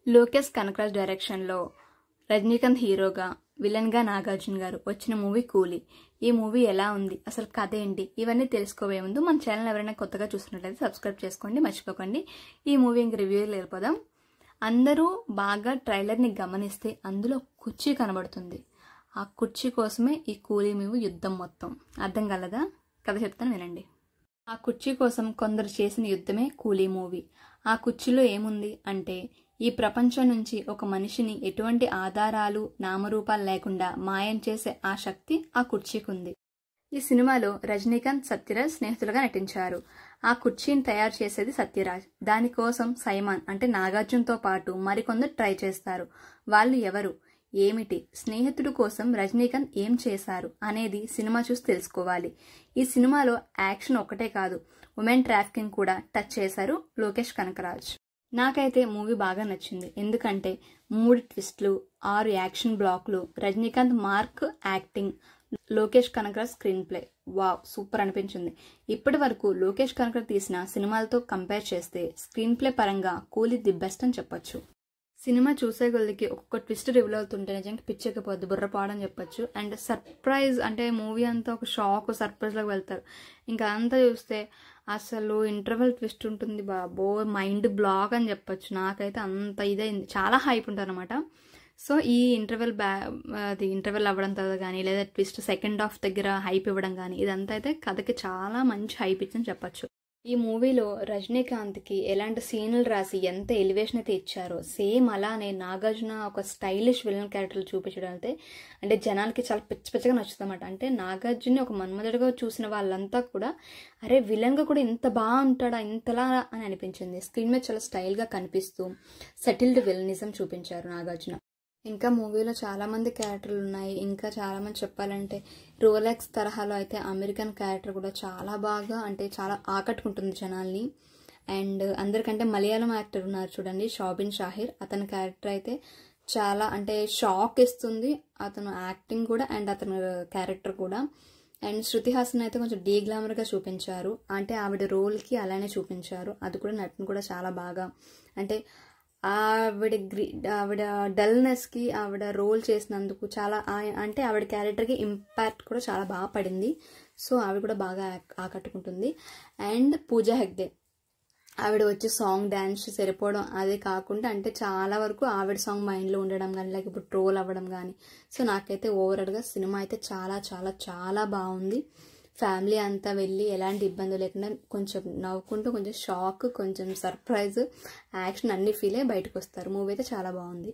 లోకేష్ కనకరాజ్ డైరెక్షన్లో రజనీకాంత్ హీరోగా విలన్గా నాగార్జున గారు వచ్చిన మూవీ కూలీ. ఈ మూవీ ఎలా ఉంది, అసలు కథ ఏంటి, ఇవన్నీ తెలుసుకోవే ముందు మన ఛానల్ ఎవరైనా కొత్తగా చూస్తున్నట్లయితే సబ్స్క్రైబ్ చేసుకోండి, మర్చిపోకండి. ఈ మూవీ ఇంక రివ్యూకి వెళ్ళిపోదాం. అందరూ బాగా ట్రైలర్ని గమనిస్తే అందులో కుర్చీ కనబడుతుంది. ఆ కుర్చీ కోసమే ఈ కూలీ మూవీ యుద్ధం మొత్తం. అర్థం కలదా? కథ చెప్తాను వినండి. ఆ కుర్చీ కోసం కొందరు చేసిన యుద్ధమే కూలీ మూవీ. ఆ కుర్చీలో ఏముంది అంటే, ఈ ప్రపంచం నుంచి ఒక మనిషిని ఎటువంటి ఆధారాలు నామరూపాలు లేకుండా మాయం చేసే ఆ శక్తి ఆ కుర్చీకుంది. ఈ సినిమాలో రజనీకాంత్, సత్యరాజ్ స్నేహితులుగా నటించారు. ఆ కుర్చీని తయారు చేసేది సత్యరాజ్. దానికోసం సైమాన్ అంటే నాగార్జునతో పాటు మరికొందరు ట్రై చేస్తారు. వాళ్ళు ఎవరు, ఏమిటి, స్నేహితుడు కోసం రజనీకాంత్ ఏం చేశారు అనేది సినిమా చూసి తెలుసుకోవాలి. ఈ సినిమాలో యాక్షన్ ఒకటే కాదు, ఉమెన్ ట్రాఫికింగ్ కూడా టచ్ చేశారు లోకేష్ కనకరాజ్. నాకైతే మూవీ బాగా నచ్చింది. ఎందుకంటే 3 ట్విస్టులు, 6 యాక్షన్ బ్లాక్లు, Rajinikanth mark acting, Lokesh Kanagaraj screenplay wow super అనిపించింది. ఇప్పటి వరకు లోకేష్ కనకరాజ్ తీసిన సినిమాలతో కంపేర్ చేస్తే స్క్రీన్ ప్లే పరంగా కూలీ ది బెస్ట్ అని చెప్పొచ్చు. సినిమా చూసే కొద్దికి ఒక్కొక్క ట్విస్ట్ రివీల్ అవుతుంటే నిజంగా పిచ్చెక్కిపోద్ది, బుర్రపోవడం చెప్పొచ్చు. అండ్ సర్ప్రైజ్ అంటే మూవీ అంతా ఒక షాక్ సర్ప్రైజ్లోకి వెళ్తారు. ఇంకా అంతా చూస్తే అసలు ఇంటర్వెల్ ట్విస్ట్ ఉంటుంది బాబో, మైండ్ బ్లాక్ అని చెప్పొచ్చు. నాకైతే అంత ఇదైంది, చాలా హైప్ ఉంటుంది అనమాట. సో ఈ ఇంటర్వెల్ అవ్వడం తర్వాత కానీ లేదా ట్విస్ట్ సెకండ్ హాఫ్ దగ్గర హైప్ ఇవ్వడం కానీ ఇదంతా అయితే కథకి చాలా మంచి హైప్ ఇచ్చని చెప్పొచ్చు. ఈ మూవీలో రజనీకాంత్కి ఎలాంటి సీన్లు రాసి ఎంత ఎలివేషన్ అయితే ఇచ్చారో సేమ్ అలానే నాగార్జున ఒక స్టైలిష్ విలన్ క్యారెక్టర్ చూపించడం అయితే అంటే జనాలకి చాలా పిచ్చగా నచ్చుతుంది అన్నమాట. అంటే నాగార్జున ఒక మన్మధుడిగా చూసిన వాళ్ళంతా కూడా అరే విలన్గా కూడా ఇంత బాగుంటాడా ఇంతలా అని అనిపించింది. స్క్రీన్ మీద చాలా స్టైల్గా కనిపిస్తూ సెటిల్డ్ విలనిజం చూపించారు నాగార్జున. ఇంకా మూవీలో చాలామంది క్యారెక్టర్లు ఉన్నాయి. ఇంకా చాలామంది చెప్పాలంటే రోలెక్స్ తరహాలో అయితే అమెరికన్ క్యారెక్టర్ కూడా చాలా బాగా అంటే చాలా ఆకట్టుకుంటుంది జనాల్ని. అండ్ అందరికంటే మలయాళం యాక్టర్ ఉన్నారు చూడండి, షాబిన్ షాహిర్, అతని క్యారెక్టర్ అయితే చాలా అంటే షాక్ ఇస్తుంది. అతను యాక్టింగ్ కూడా అండ్ అతని క్యారెక్టర్ కూడా. అండ్ శృతి హాసన్ అయితే కొంచెం డీ గ్లామర్గా చూపించారు. అంటే ఆవిడ రోల్కి అలానే చూపించారు. అది కూడా నటన కూడా చాలా బాగా అంటే ఆవిడ డల్నెస్కి ఆవిడ రోల్ చేసినందుకు చాలా అంటే ఆవిడ క్యారెక్టర్కి ఇంపాక్ట్ కూడా చాలా బాగా పడింది. సో ఆవిడ కూడా బాగా ఆకట్టుకుంటుంది. అండ్ పూజా హెగ్డే ఆవిడ వచ్చి సాంగ్ డ్యాన్స్ సరిపోవడం, అదే కాకుండా అంటే చాలా వరకు ఆవిడ సాంగ్ మైండ్లో ఉండడం కానీ లేకపోతే ట్రోల్ అవ్వడం కానీ. సో నాకైతే ఓవరాల్గా సినిమా అయితే చాలా చాలా చాలా బాగుంది. ఫ్యామిలీ అంతా వెళ్ళి ఎలాంటి ఇబ్బంది లేకుండా కొంచెం నవ్వుకుంటూ కొంచెం షాక్ కొంచెం సర్ప్రైజ్ యాక్షన్ అన్ని ఫీల్ అయ్యి బయటకు వస్తారు. మూవీ అయితే చాలా బాగుంది.